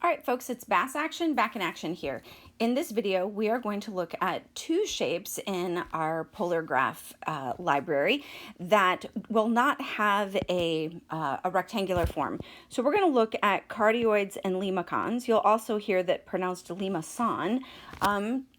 All right, folks, it's back in action here. In this video, we are going to look at two shapes in our polar graph library that will not have a rectangular form. So we're going to look at cardioids and limacons. You'll also hear that pronounced Limacon.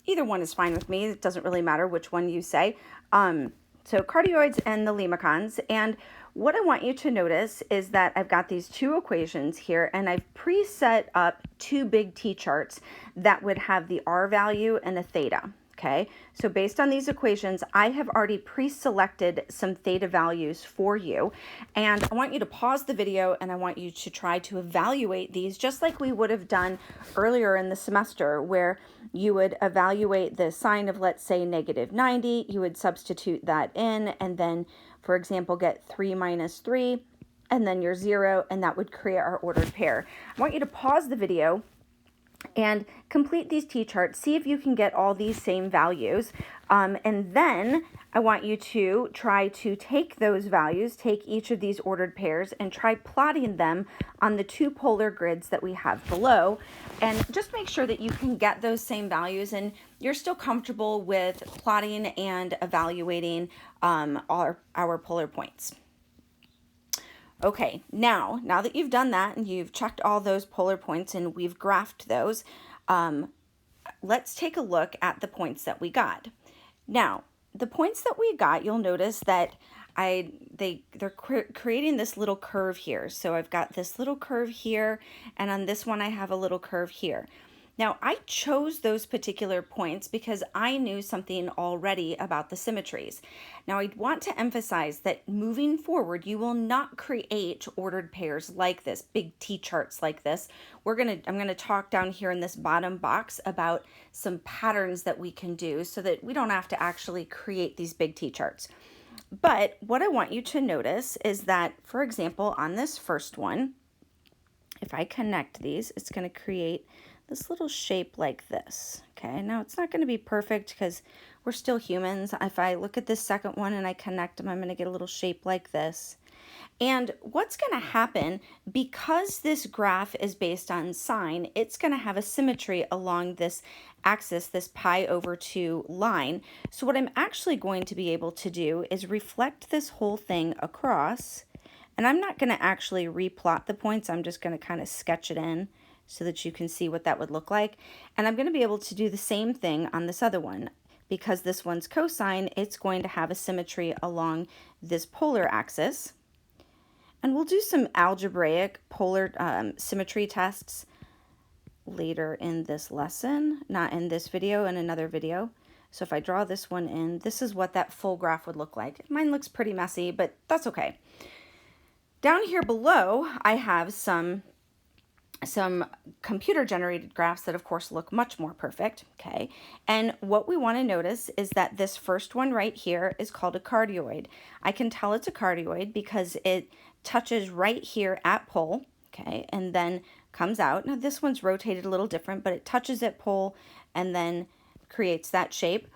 Either one is fine with me. It doesn't really matter which one you say. So cardioids and the limacons. And what I want you to notice is that I've got these two equations here, and I've preset up two big T charts that would have the R value and a theta. Okay, so based on these equations, I have already pre-selected some theta values for you, and I want you to pause the video and I want you to try to evaluate these just like we would have done earlier in the semester, where you would evaluate the sine of, let's say, -90, you would substitute that in, and then, for example, get 3 minus 3, and then your 0, and that would create our ordered pair. I want you to pause the video and complete these T-charts, see if you can get all these same values, and then I want you to try to take those values, take each of these ordered pairs, and try plotting them on the two polar grids that we have below, and just make sure that you can get those same values and you're still comfortable with plotting and evaluating our polar points. Okay, now that you've done that and you've checked all those polar points and we've graphed those, let's take a look at the points that we got. Now, the points that we got, you'll notice that they're creating this little curve here. So I've got this little curve here, and on this one I have a little curve here. Now, I chose those particular points because I knew something already about the symmetries. Now, I want to emphasize that moving forward, you will not create ordered pairs like this, big T-charts like this. I'm going to talk down here in this bottom box about some patterns that we can do so that we don't have to actually create these big T-charts. But what I want you to notice is that, for example, on this first one, if I connect these, it's going to create this little shape like this. Okay, now it's not going to be perfect because we're still humans. If I look at this second one and I connect them, I'm going to get a little shape like this. And what's going to happen, because this graph is based on sine, it's going to have a symmetry along this axis, this pi/2 line. So what I'm actually going to be able to do is reflect this whole thing across. And I'm not going to actually replot the points. I'm just going to kind of sketch it in so that you can see what that would look like. And I'm going to be able to do the same thing on this other one. Because this one's cosine, it's going to have a symmetry along this polar axis. And we'll do some algebraic polar symmetry tests later in this lesson, not in this video, in another video. So if I draw this one in, this is what that full graph would look like. Mine looks pretty messy, but that's okay. Down here below, I have some computer-generated graphs that, of course, look much more perfect, okay? And what we want to notice is that this first one right here is called a cardioid. I can tell it's a cardioid because it touches right here at pole, okay, and then comes out. Now, this one's rotated a little different, but it touches at pole and then creates that shape.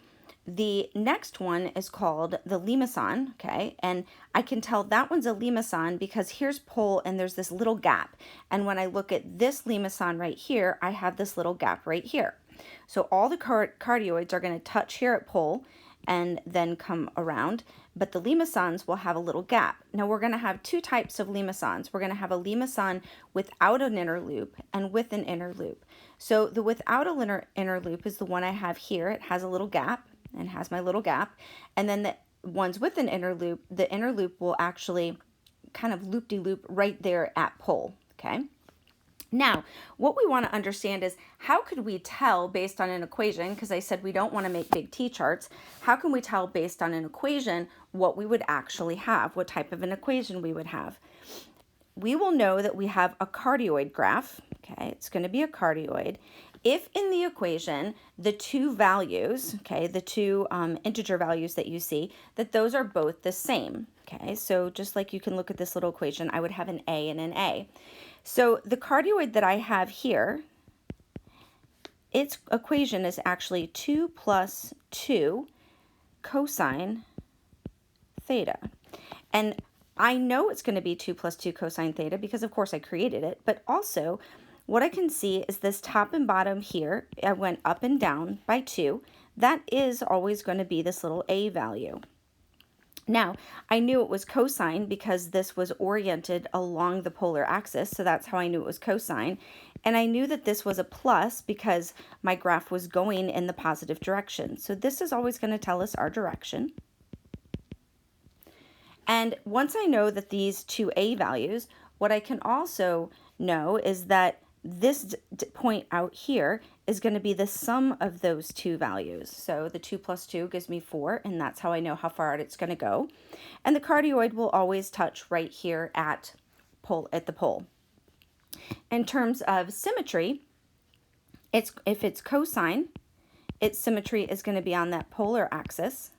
The next one is called the Limacon, okay, and I can tell that one's a Limacon because here's pole and there's this little gap. And when I look at this Limacon right here, I have this little gap right here. So all the cardioids are going to touch here at pole and then come around, but the Limacons will have a little gap. Now we're going to have two types of Limacons. We're going to have a Limacon without an inner loop and with an inner loop. So the without an inner loop is the one I have here. It has a little gap and has my little gap, and then the ones with an inner loop, the inner loop will actually kind of loop-de-loop right there at pole, okay? Now, what we want to understand is how could we tell based on an equation, because I said we don't want to make big T-charts, how can we tell based on an equation what we would actually have, what type of an equation we would have? We will know that we have a cardioid graph, okay? It's going to be a cardioid. If in the equation, the two values, okay, the two integer values that you see, that those are both the same, okay? So just like you can look at this little equation, I would have an A and an A. So the cardioid that I have here, its equation is actually 2 plus 2 cosine theta. And I know it's going to be 2 plus 2 cosine theta because, of course, I created it, but also what I can see is this top and bottom here, I went up and down by 2. That is always going to be this little a value. Now, I knew it was cosine because this was oriented along the polar axis, so that's how I knew it was cosine. And I knew that this was a plus because my graph was going in the positive direction. So this is always going to tell us our direction. And once I know that these two a values, what I can also know is that this point out here is going to be the sum of those two values. So the 2 plus 2 gives me 4, and that's how I know how far out it's going to go. And the cardioid will always touch right here at the pole. In terms of symmetry, if it's cosine, its symmetry is going to be on that polar axis.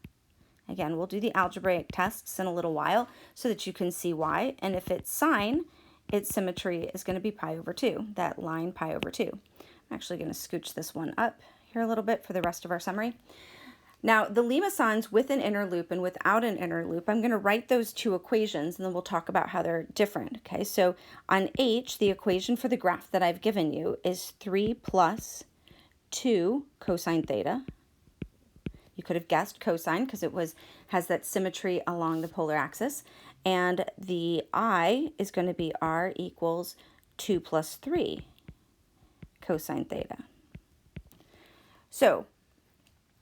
Again, we'll do the algebraic tests in a little while so that you can see why. And if it's sine, its symmetry is going to be pi over 2, that line pi over 2. I'm actually going to scooch this one up here a little bit for the rest of our summary. Now, the Limacons with an inner loop and without an inner loop, I'm going to write those two equations, and then we'll talk about how they're different. Okay, so on H, the equation for the graph that I've given you is 3 plus 2 cosine theta. You could have guessed cosine because it has that symmetry along the polar axis. And the I is going to be R equals 2 plus 3 cosine theta. So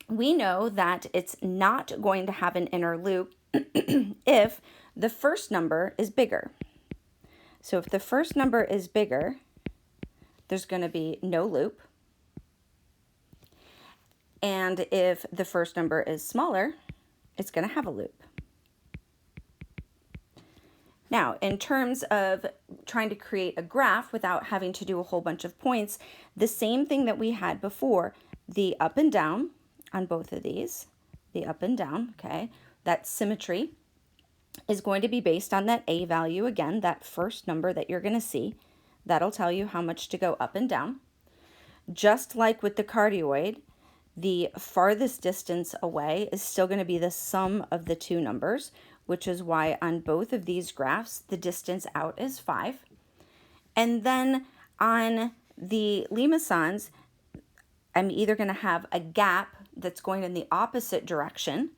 we know that it's not going to have an inner loop if the first number is bigger. So if the first number is bigger, there's going to be no loop. And if the first number is smaller, it's going to have a loop. Now, in terms of trying to create a graph without having to do a whole bunch of points, the same thing that we had before, the up and down on both of these, the up and down, okay, that symmetry is going to be based on that a value again, that first number that you're going to see. That'll tell you how much to go up and down. Just like with the cardioid, the farthest distance away is still going to be the sum of the two numbers, which is why on both of these graphs, the distance out is 5. And then on the Limacons, I'm either going to have a gap that's going in the opposite direction,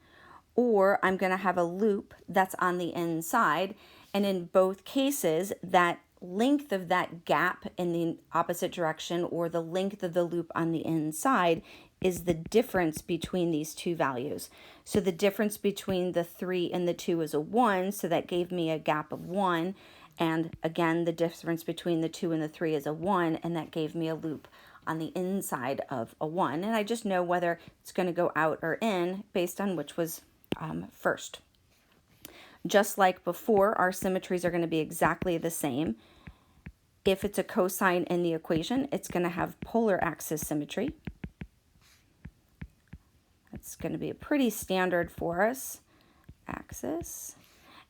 or I'm going to have a loop that's on the inside. And in both cases, that length of that gap in the opposite direction or the length of the loop on the inside is the difference between these two values. So the difference between the 3 and the 2 is a 1, so that gave me a gap of 1. And again, the difference between the 2 and the 3 is a 1, and that gave me a loop on the inside of a 1. And I just know whether it's going to go out or in based on which was first. Just like before, our symmetries are going to be exactly the same. If it's a cosine in the equation, it's going to have polar axis symmetry. It's going to be a pretty standard for us, axis.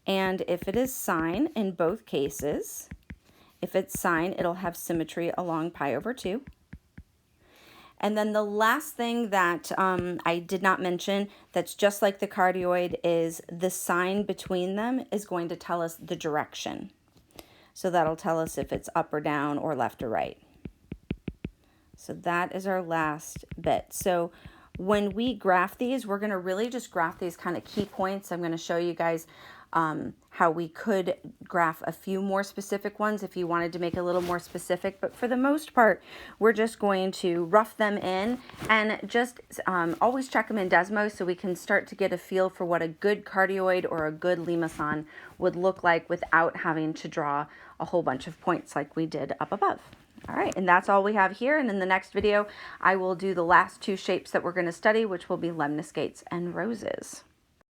And if it is sine in both cases, if it's sine, it'll have symmetry along pi over 2. And then the last thing that I did not mention that's just like the cardioid is the sign between them is going to tell us the direction. So that'll tell us if it's up or down or left or right. So that is our last bit. So when we graph these, we're going to really just graph these kind of key points. I'm going to show you guys how we could graph a few more specific ones if you wanted to make it a little more specific. But for the most part, we're just going to rough them in and just always check them in Desmos so we can start to get a feel for what a good cardioid or a good Limacon would look like without having to draw a whole bunch of points like we did up above. All right, and that's all we have here. And in the next video, I will do the last two shapes that we're going to study, which will be Lemniscates and Roses.